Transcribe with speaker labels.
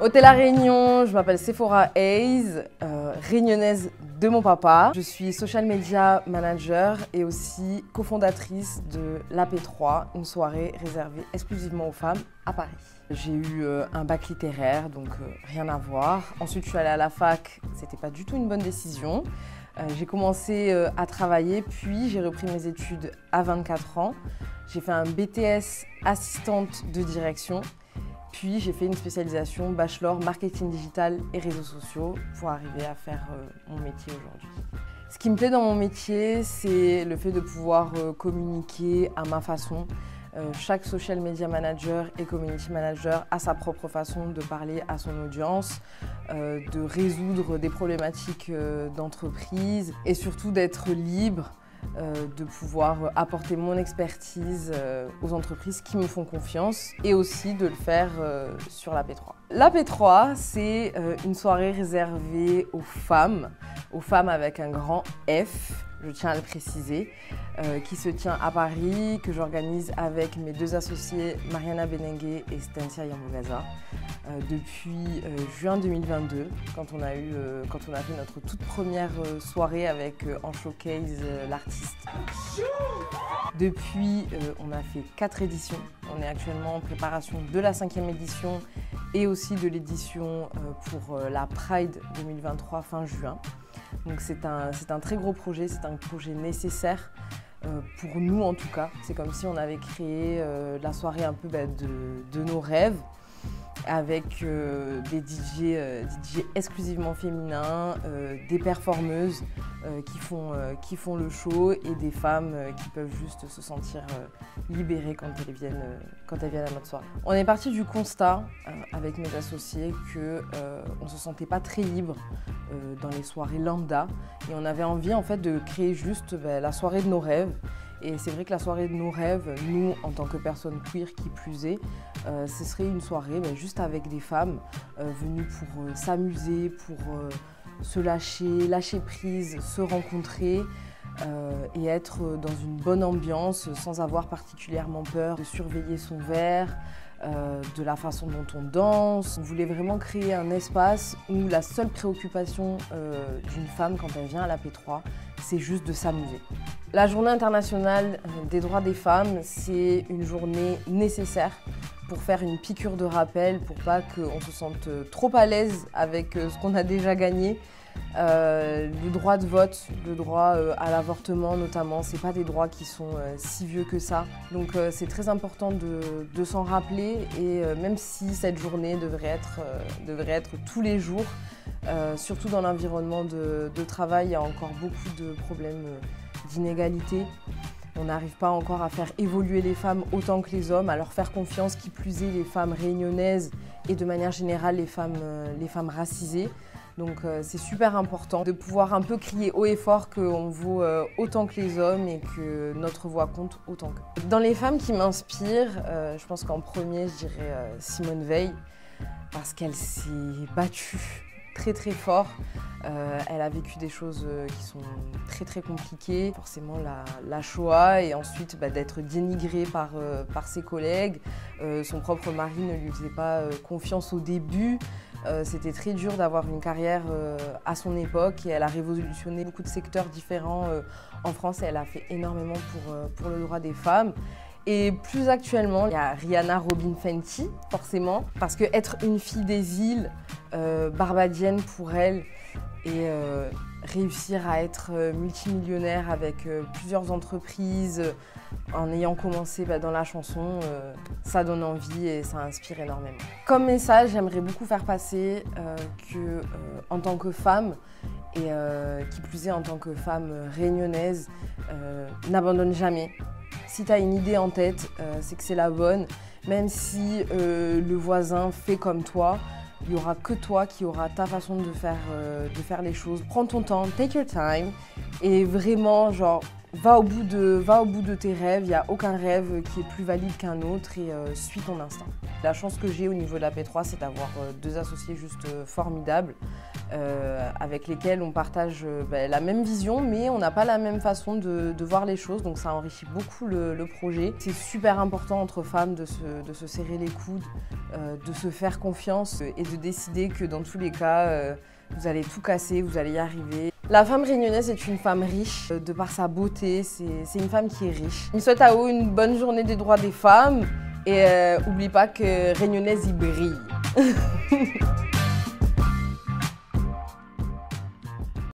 Speaker 1: Hôtel La Réunion, je m'appelle Sephora Hayes, réunionnaise de mon papa. Je suis social media manager et aussi cofondatrice de l'AP3, une soirée réservée exclusivement aux femmes à Paris. J'ai eu un bac littéraire, donc rien à voir. Ensuite, je suis allée à la fac, c'était pas du tout une bonne décision. J'ai commencé à travailler, puis j'ai repris mes études à 24 ans. J'ai fait un BTS assistante de direction. Puis j'ai fait une spécialisation bachelor marketing digital et réseaux sociaux pour arriver à faire mon métier aujourd'hui. Ce qui me plaît dans mon métier, c'est le fait de pouvoir communiquer à ma façon. Chaque social media manager et community manager a sa propre façon de parler à son audience, de résoudre des problématiques d'entreprise et surtout d'être libre. De pouvoir apporter mon expertise aux entreprises qui me font confiance et aussi de le faire sur l'AP3. L'AP3, c'est une soirée réservée aux femmes avec un grand F, je tiens à le préciser, qui se tient à Paris, que j'organise avec mes deux associés Mariana Benengue et Stancia Yamugaza depuis juin 2022, quand on a fait notre toute première soirée avec en showcase l'artiste. Depuis, on a fait 4 éditions. On est actuellement en préparation de la 5e édition et aussi de l'édition pour la Pride 2023 fin juin. Donc c'est un très gros projet, c'est un projet nécessaire pour nous en tout cas. C'est comme si on avait créé la soirée un peu de nos rêves avec des DJ exclusivement féminins, des performeuses qui font le show et des femmes qui peuvent juste se sentir libérées quand elles viennent à notre soirée. On est parti du constat avec mes associés qu'on ne se sentait pas très libre dans les soirées lambda et on avait envie en fait de créer juste la soirée de nos rêves. Et c'est vrai que la soirée de nos rêves, nous, en tant que personnes queer qui plus est, ce serait une soirée juste avec des femmes venues pour s'amuser, pour se lâcher prise, se rencontrer et être dans une bonne ambiance sans avoir particulièrement peur de surveiller son verre, de la façon dont on danse. On voulait vraiment créer un espace où la seule préoccupation d'une femme quand elle vient à l'AP3, c'est juste de s'amuser. La journée internationale des droits des femmes, c'est une journée nécessaire pour faire une piqûre de rappel, pour pas qu'on se sente trop à l'aise avec ce qu'on a déjà gagné. Le droit de vote, le droit à l'avortement notamment, c'est pas des droits qui sont si vieux que ça. Donc c'est très important de s'en rappeler et même si cette journée devrait être tous les jours, surtout dans l'environnement de travail, il y a encore beaucoup de problèmes d'inégalité. On n'arrive pas encore à faire évoluer les femmes autant que les hommes, à leur faire confiance, qui plus est les femmes réunionnaises et de manière générale les femmes racisées. Donc c'est super important de pouvoir un peu crier haut et fort qu'on vaut autant que les hommes et que notre voix compte autant qu'eux. Dans les femmes qui m'inspirent, je pense qu'en premier je dirais Simone Veil, parce qu'elle s'est battue très très fort. Elle a vécu des choses qui sont très très compliquées, forcément la Shoah et ensuite d'être dénigrée par ses collègues. Son propre mari ne lui faisait pas confiance au début. C'était très dur d'avoir une carrière à son époque et elle a révolutionné beaucoup de secteurs différents en France et elle a fait énormément pour le droit des femmes. Et plus actuellement, il y a Rihanna Robin Fenty, forcément, parce que être une fille des îles barbadienne pour elle et réussir à être multimillionnaire avec plusieurs entreprises en ayant commencé dans la chanson, ça donne envie et ça inspire énormément. Comme message, j'aimerais beaucoup faire passer que en tant que femme et qui plus est en tant que femme réunionnaise, n'abandonne jamais. Si tu as une idée en tête, c'est que c'est la bonne. Même si le voisin fait comme toi, il n'y aura que toi qui aura ta façon de faire les choses. Prends ton temps, take your time et vraiment Va au bout de tes rêves, il n'y a aucun rêve qui est plus valide qu'un autre et suis ton instinct. La chance que j'ai au niveau de la P3, c'est d'avoir deux associés juste formidables avec lesquels on partage la même vision, mais on n'a pas la même façon de voir les choses, donc ça enrichit beaucoup le projet. C'est super important entre femmes de se serrer les coudes, de se faire confiance et de décider que dans tous les cas, vous allez tout casser, vous allez y arriver. La femme réunionnaise est une femme riche, de par sa beauté, c'est une femme qui est riche. Je souhaite à vous une bonne journée des droits des femmes et oublie pas que réunionnaise y brille.